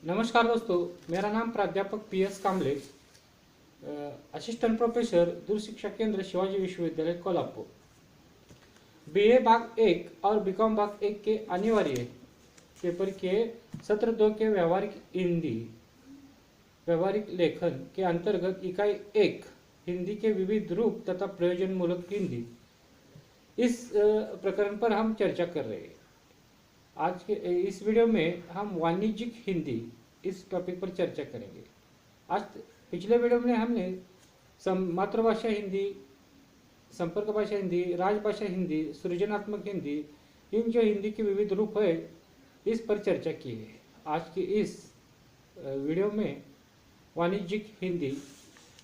नमस्कार दोस्तों, मेरा नाम प्राध्यापक पी.एस. कांबले, असिस्टेंट प्रोफेसर दूर शिक्षा केंद्र शिवाजी विश्वविद्यालय कोल्हापुर। बीए भाग 1 और बीकॉम भाग 1 के अनिवार्य पेपर के सत्र 2 के व्यवहारिक लेखन के अंतर्गत इकाई 1 हिंदी के विविध रूप तथा प्रयोजनमूलक हिंदी, इस प्रकरण पर हम चर्चा कर रहे हैं। आज के इस वीडियो में हम वाणिज्यिक हिंदी इस टॉपिक पर चर्चा करेंगे। आज पिछले वीडियो में हमने मातृभाषा हिंदी, संपर्क भाषा हिंदी, राजभाषा हिंदी, सृजनात्मक हिंदी, इन जो हिंदी के विविध रूप है इस पर चर्चा की है। आज की इस वीडियो में वाणिज्यिक हिंदी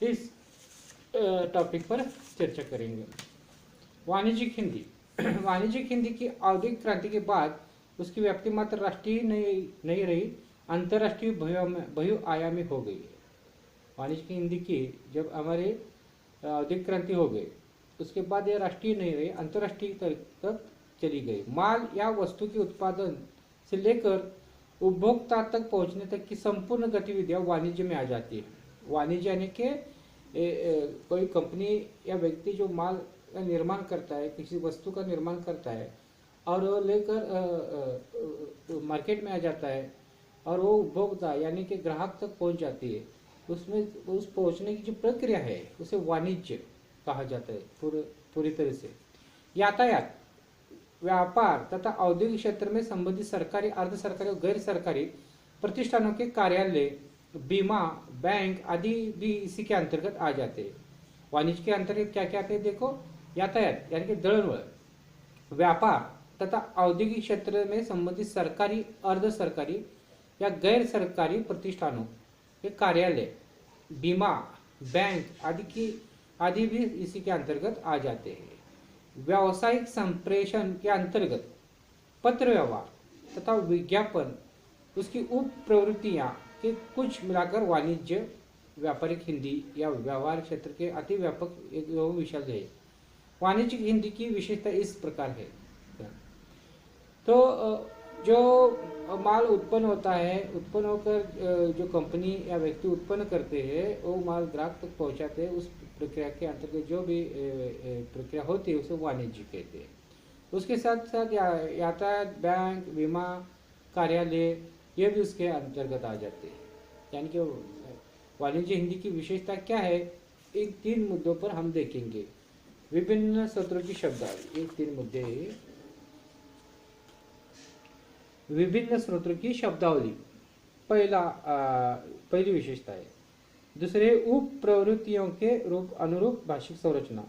इस टॉपिक पर चर्चा करेंगे। वाणिज्यिक हिंदी वाणिज्यिक हिंदी की औद्योगिक क्रांति के बाद उसकी व्याप्ति मात्र राष्ट्रीय नहीं रही, अंतर्राष्ट्रीय बहुआयामी हो गई है। वाणिज्यिक हिंदी की जब हमारे औद्योगिक क्रांति हो गई उसके बाद यह राष्ट्रीय नहीं रही, अंतर्राष्ट्रीय तक चली गई। माल या वस्तु के उत्पादन से लेकर उपभोक्ता तक पहुंचने तक की संपूर्ण गतिविधियां वाणिज्य में आ जाती है। वाणिज्य यानी कि कोई कंपनी या व्यक्ति जो माल का निर्माण करता है, किसी वस्तु का निर्माण करता है और वो लेकर मार्केट में आ जाता है और वो उपभोक्ता यानी कि ग्राहक तक पहुंच जाती है। उसमें उस पहुंचने की जो प्रक्रिया है उसे वाणिज्य कहा जाता है पूरी तरह से। यातायात, व्यापार तथा औद्योगिक क्षेत्र में संबंधित सरकारी, अर्ध सरकारी और गैर सरकारी प्रतिष्ठानों के कार्यालय, बीमा, बैंक आदि भी इसी के अंतर्गत आ जाते हैं। वाणिज्य के अंतर्गत क्या क्या आते हैं देखो। यातायात यानी कि दळणवळण, व्यापार तथा औद्योगिक क्षेत्र में संबंधित सरकारी, अर्ध सरकारी या गैर सरकारी प्रतिष्ठानों के कार्यालय, बीमा, बैंक आदि भी इसी के अंतर्गत आ जाते हैं। व्यावसायिक संप्रेषण के अंतर्गत पत्र व्यवहार तथा विज्ञापन, उसकी उप प्रवृत्तियां के कुछ मिलाकर वाणिज्य व्यापारिक हिंदी या व्यवहार क्षेत्र के अति व्यापक एक विषय है। वाणिज्यिक हिंदी की विशेषता इस प्रकार है। तो जो माल उत्पन्न होता है, उत्पन्न होकर जो कंपनी या व्यक्ति उत्पन्न करते हैं वो माल ग्राहक तक पहुंचाते हैं। उस प्रक्रिया के अंतर्गत जो भी प्रक्रिया होती है उसे वाणिज्य कहते हैं। उसके साथ साथ यातायात, बैंक, बीमा, कार्यालय ये भी उसके अंतर्गत आ जाते हैं। यानी कि वाणिज्य हिंदी की विशेषता क्या है, इन 3 मुद्दों पर हम देखेंगे। विभिन्न स्रोतों की शब्दावली, ये 3 मुद्दे। विभिन्न स्रोतों की शब्दावली पहली विशेषता है। दूसरे, उप प्रवृत्तियों के रूप अनुरूप भाषिक संरचना,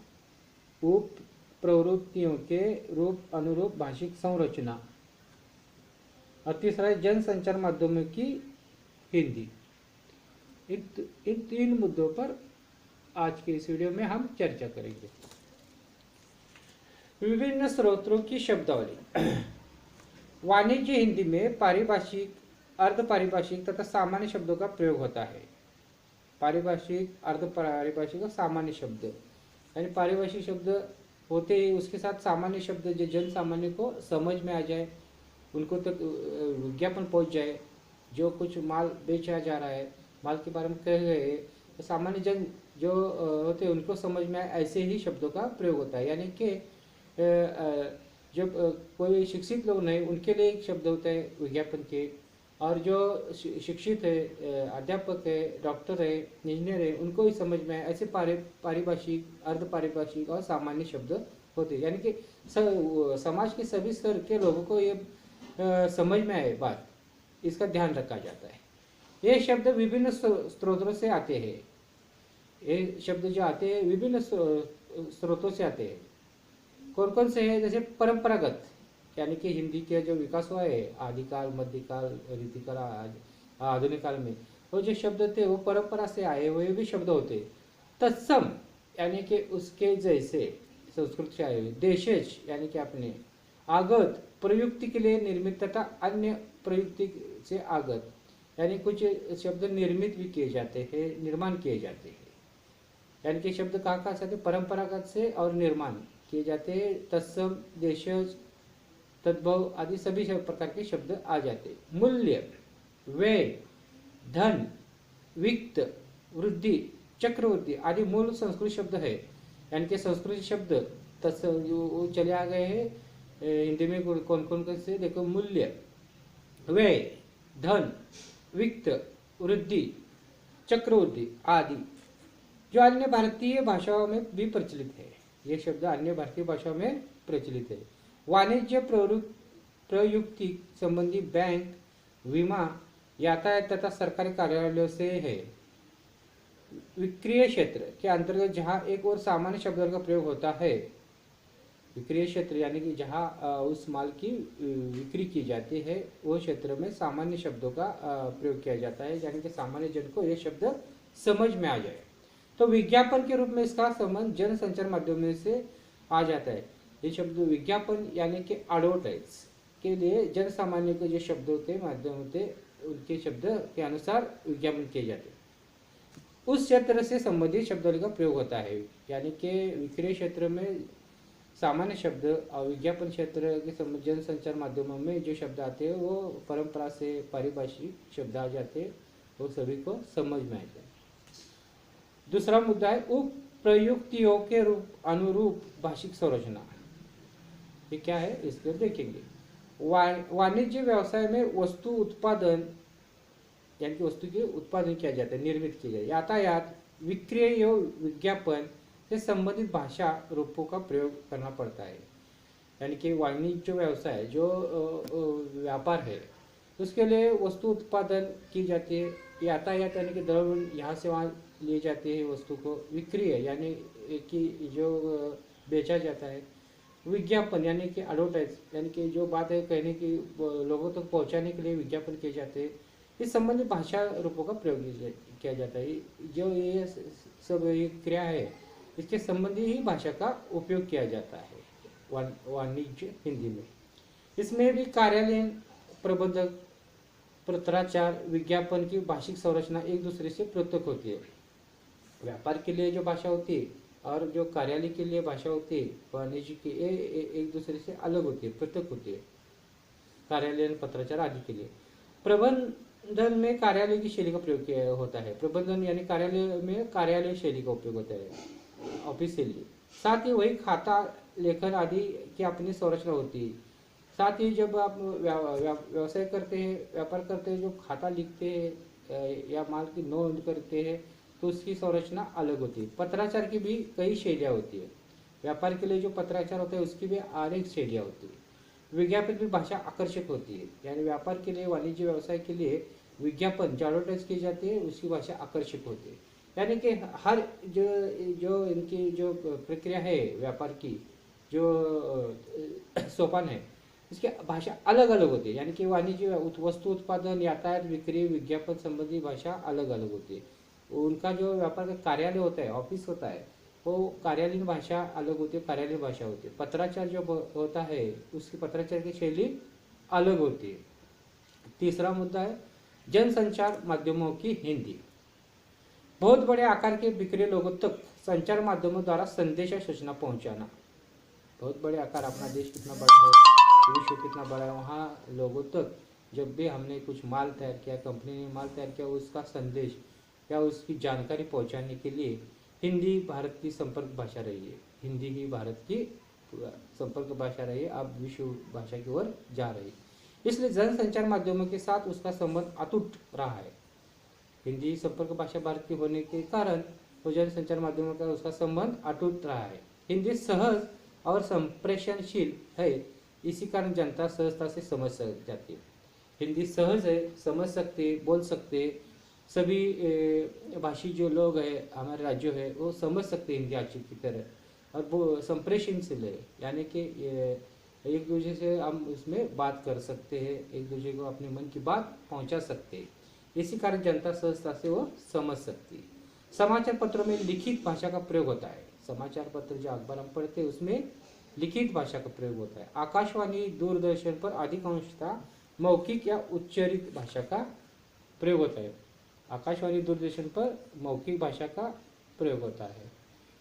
उप प्रवृत्तियों के रूप अनुरूप भाषिक संरचना। और तीसरा है जनसंचार माध्यमों की हिंदी। इन 3 मुद्दों पर आज के इस वीडियो में हम चर्चा करेंगे। विभिन्न स्रोतों की शब्दावली। वाणिज्य हिंदी में पारिभाषिक, अर्ध पारिभाषिक तथा सामान्य शब्दों का प्रयोग होता है। पारिभाषिक, अर्ध पारिभाषिक और सामान्य शब्द, यानी पारिभाषिक शब्द होते ही उसके साथ सामान्य शब्द जो जन सामान्य को समझ में आ जाए, उनको तक विज्ञापन पहुंच जाए। जो कुछ माल बेचा जा रहा है, माल के बारे में कह रहे हैं, तो सामान्य जन जो होते हैं उनको समझ में आए, ऐसे ही शब्दों का प्रयोग होता है। यानी कि जब कोई शिक्षित लोग नहीं उनके लिए एक शब्द होता है विज्ञापन के, और जो शिक्षित है, अध्यापक है, डॉक्टर है, इंजीनियर है, उनको ही समझ में आए, ऐसे पारिभाषिक, अर्ध पारिभाषिक और सामान्य शब्द होते हैं। यानी कि समाज के सभी स्तर के लोगों को ये समझ में आए बात, इसका ध्यान रखा जाता है। ये शब्द विभिन्न स्रोतों से आते हैं। ये शब्द जो आते हैं विभिन्न स्रोतों से आते हैं। कौन कौन से हैं, जैसे परंपरागत, यानी कि हिंदी के जो विकास हुआ है आदिकाल, मध्यकाल, रीतिकाल, आधुनिक काल में, वो जो शब्द थे वो परंपरा से आए हुए भी शब्द होते। तत्सम यानी कि उसके जैसे, संस्कृत से आए हुए। देशज यानी कि अपने। आगत, प्रयुक्ति के लिए निर्मित तथा अन्य प्रयुक्ति से आगत, यानी कुछ शब्द निर्मित भी किए जाते हैं, निर्माण किए जाते हैं। यानी कि शब्द कहाँ से आते, परंपरागत से और निर्माण किए जाते हैं। तत्सम, देशज, तद्भव आदि सभी प्रकार के शब्द आ जाते। मूल्य, व्यय, धन, वित्त, वृद्धि, चक्रवृद्धि आदि मूल संस्कृत शब्द है। यानी कि संस्कृत शब्द तस वो चले आ गए हैं हिंदी में कौन कौन से देखो, मूल्य, व्यय, धन, वित्त, वृद्धि, चक्रवृद्धि आदि, जो अन्य भारतीय भाषाओं में भी प्रचलित है। ये शब्द अन्य भारतीय भाषाओं में प्रचलित है। वाणिज्य प्रयुक्ति संबंधी बैंक, विमा, यातायात तथा सरकारी कार्यालयों से है। विक्रय क्षेत्र के अंतर्गत जहाँ एक और सामान्य शब्दों का प्रयोग होता है, विक्रय क्षेत्र यानी कि जहाँ उस माल की बिक्री की जाती है, वो क्षेत्र में सामान्य शब्दों का प्रयोग किया जाता है, यानी कि सामान्य जन को ये शब्द समझ में आ जाए। तो विज्ञापन के रूप में इसका संबंध जन संचार माध्यमों से आ जाता है। ये शब्द विज्ञापन यानी कि एडवर्टाइज के लिए जन सामान्य के जो शब्द होते हैं, माध्यम होते, उनके शब्द के अनुसार विज्ञापन किए जाते हैं। उस क्षेत्र से संबंधित शब्दों का प्रयोग होता है। यानी कि विक्रय क्षेत्र में सामान्य शब्द और विज्ञापन क्षेत्र के जन संचार माध्यमों में जो शब्द आते हैं वो परंपरा से पारिभाषिक शब्द आ जाते हैं, वो सभी को समझ में आते हैं। दूसरा मुद्दा है उप प्रयुक्तियों के अनुरूप भाषिक संरचना। ये क्या है, इसको देखेंगे। वाणिज्य व्यवसाय में वस्तु उत्पादन यानी कि वस्तु के उत्पादन किया जाता है, निर्मित किया जाता है। यातायात, विक्रय और विज्ञापन से संबंधित भाषा रूपों का प्रयोग करना पड़ता है। यानी कि वाणिज्य व्यवसाय जो व्यापार है, उसके लिए वस्तु उत्पादन की जाती है। यातायात यानी कि द्रव्य यहाँ से वहाँ लिए जाते हैं वस्तु को। विक्रय यानी कि जो बेचा जाता है। विज्ञापन यानी कि एडवर्टाइज यानी कि जो बात है कहने की लोगों तक पहुँचाने के लिए विज्ञापन किए जाते हैं। इस संबंधित भाषा रूपों का प्रयोग किया जाता है। जो ये सब ये क्रिया है, इसके संबंधी ही भाषा का उपयोग किया जाता है वाणिज्य हिंदी में। इसमें भी कार्यालयीन, प्रबंधक, पत्राचार, विज्ञापन की भाषिक संरचना एक दूसरे से पृथक होती है। व्यापार के लिए जो भाषा होती है और जो कार्यालय के लिए भाषा होती है वाणिज्य की, एक दूसरे से अलग होती है, पृथक होती है। कार्यालयीन, पत्राचार आदि के लिए। प्रबंधन में कार्यालय की शैली का प्रयोग किया होता है। प्रबंधन यानी कार्यालय में कार्यालय शैली का उपयोग होता है, ऑफिस शैली। साथ ही वही खाता, लेखन आदि की अपनी संरचना होती है। साथ ही जब आप व्यवसाय करते हैं, व्यापार करते हैं, जो खाता लिखते हैं या माल की नोंद करते हैं, तो उसकी संरचना अलग होती है। पत्राचार की भी कई शैलियाँ होती है। व्यापार के लिए जो पत्राचार होता है उसकी भी अनेक शैलियाँ होती है। विज्ञापन की भाषा आकर्षक होती है। यानी व्यापार के लिए, वाणिज्य व्यवसाय के लिए विज्ञापन जो एडवर्टाइज की जाती है उसकी भाषा आकर्षक होती है। यानी कि हर जो इनकी जो प्रक्रिया है व्यापार की, जो सोपान है, इसकी भाषा अलग अलग होती है। यानी कि वाणिज्य वस्तु उत्पादन, यातायात, बिक्री, विज्ञापन संबंधी भाषा अलग अलग होती है। उनका जो व्यापार का कार्यालय होता है, ऑफिस होता है, वो कार्यालयीन भाषा अलग होती है, कार्यालयीन भाषा होती है। पत्राचार जो होता है उसकी पत्राचार की शैली अलग होती है। तीसरा मुद्दा है जनसंचार माध्यमों की हिंदी। बहुत बड़े आकार के बिखरे लोगों तक संचार माध्यमों द्वारा संदेश और सूचना पहुंचाना। बहुत बड़े आकार, अपना देश कितना बड़ा है, विश्व कितना बड़ा है, वहाँ लोगों तक जब भी हमने कुछ माल तैयार किया, कंपनी ने माल तैयार किया, उसका संदेश या उसकी जानकारी पहुंचाने के लिए हिंदी भारत की संपर्क भाषा रही है। हिंदी ही भारत की संपर्क भाषा रही है, अब विश्व भाषा की ओर जा रही है। इसलिए जनसंचार माध्यमों के साथ उसका संबंध अटूट रहा है। हिंदी संपर्क भाषा भारत की होने के कारण तो जनसंचार माध्यमों का उसका संबंध अटूट रहा है। हिंदी सहज और संप्रेषणशील है, इसी कारण जनता सहजता से समझ जाती है। हिंदी सहज है, समझ सकते, बोल सकते, सभी भाषी जो लोग हैं हमारे राज्य है वो समझ सकते हिंदी अच्छी की तरह। और वो संप्रेषणशील है, यानी कि एक दूसरे से हम उसमें बात कर सकते हैं, एक दूसरे को अपने मन की बात पहुंचा सकते हैं। इसी कारण जनता सहजता से वो समझ सकती है। समाचार पत्रों में लिखित भाषा का प्रयोग होता है। समाचार पत्र जो अखबार हम पढ़ते हैं उसमें लिखित भाषा का प्रयोग होता है। आकाशवाणी, दूरदर्शन पर अधिकांशतः मौखिक या उच्चारित भाषा का प्रयोग होता है। आकाशवाणी, दूरदर्शन पर मौखिक भाषा का प्रयोग होता है।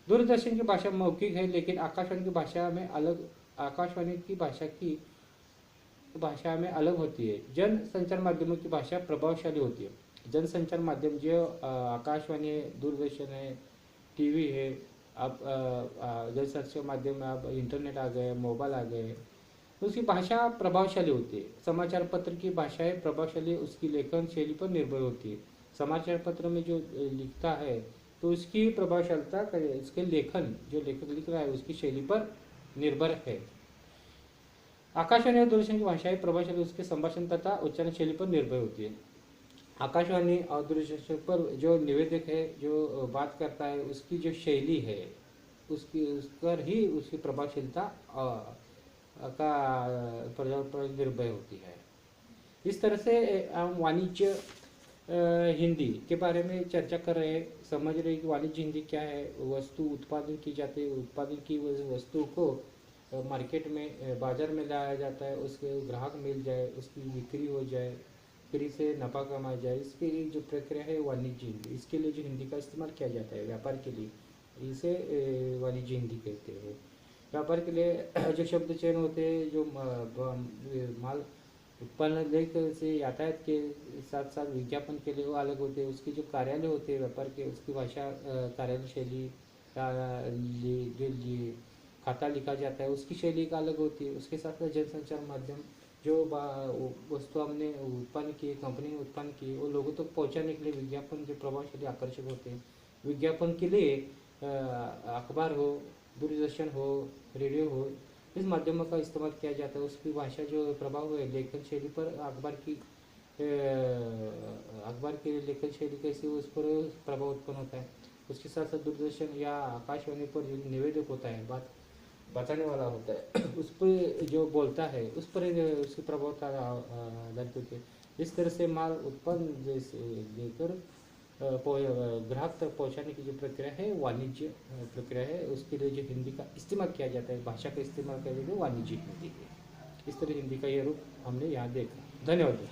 दूरदर्शन की भाषा मौखिक है, लेकिन आकाशवाणी की भाषा में अलग होती है। जन संचार माध्यमों की भाषा प्रभावशाली होती है। जनसंचार माध्यम जो आकाशवाणी है, दूरदर्शन है, टीवी है, अब जनसंचार माध्यम में अब इंटरनेट आ गए, मोबाइल आ गए, तो उसकी भाषा प्रभावशाली होती है। समाचार पत्र की भाषाएं प्रभावशाली उसकी लेखन शैली पर निर्भर होती है। समाचार पत्र में जो लिखता है तो उसकी प्रभावशीलता उसके लेखन, जो लेखक लिख रहा है उसकी शैली पर निर्भर है। आकाशवाणी और दूरदर्शन की भाषाएं प्रभावशाली उसके संभाषण तथा उच्चारण शैली पर निर्भर होती है। आकाशवाणी और दूरदर्शन पर जो निवेदक है, जो बात करता है, उसकी जो शैली है उसकी उस पर ही उसकी प्रभावशीलता का प्रभाव पर निर्भर होती है। इस तरह से हम वाणिज्य हिंदी के बारे में चर्चा कर रहे हैं, समझ रहे हैं कि वाणिज्य हिंदी क्या है। वस्तु उत्पादन की जाती है, उत्पादन की वस्तु को मार्केट में बाजार में लाया जाता है, उसके ग्राहक मिल जाए, उसकी बिक्री हो जाए, बिक्री से नफा कमाया जाए, इसकी जो प्रक्रिया है वाणिज्य हिंदी। इसके लिए जो हिंदी का इस्तेमाल किया जाता है व्यापार के लिए, इसे वाणिज्य हिंदी कहते हैं। व्यापार के लिए जो शब्द चयन होते हैं, जो माल उत्पन्न लेकर से यातायात के साथ साथ विज्ञापन के लिए वो अलग होते हैं। उसके जो कार्यालय होते हैं व्यापार के, उसकी भाषा कार्यालय शैली जो खाता लिखा जाता है उसकी शैली का अलग होती है। उसके साथ साथ जनसंचार माध्यम, जो वस्तु हमने उत्पन्न की, कंपनी ने उत्पन्न की, वो लोगों तक पहुंचाने के लिए विज्ञापन जो प्रभावशाली आकर्षक होते हैं। विज्ञापन के लिए अखबार हो, दूरदर्शन हो, रेडियो हो, इस माध्यमों का इस्तेमाल किया जाता है। उसकी भाषा जो प्रभाव है लेखन शैली पर, अखबार की लेखन शैली कैसी उस पर प्रभाव उत्पन्न होता है। उसके साथ साथ दूरदर्शन या आकाशवाणी पर जो निवेदक होता है, बात बताने वाला होता है, उस पर जो बोलता है उस पर उसकी प्रभाव आधारित होती है। इस तरह से माल उत्पन्न जैसे लेकर ग्राहक तक पहुंचाने की जो प्रक्रिया है वाणिज्य प्रक्रिया है। उसके लिए जो हिंदी का इस्तेमाल किया जाता है, भाषा का इस्तेमाल किया जाता है, वाणिज्य हिंदी है। इस तरह हिंदी का ये रूप हमने यहाँ देखा। धन्यवाद।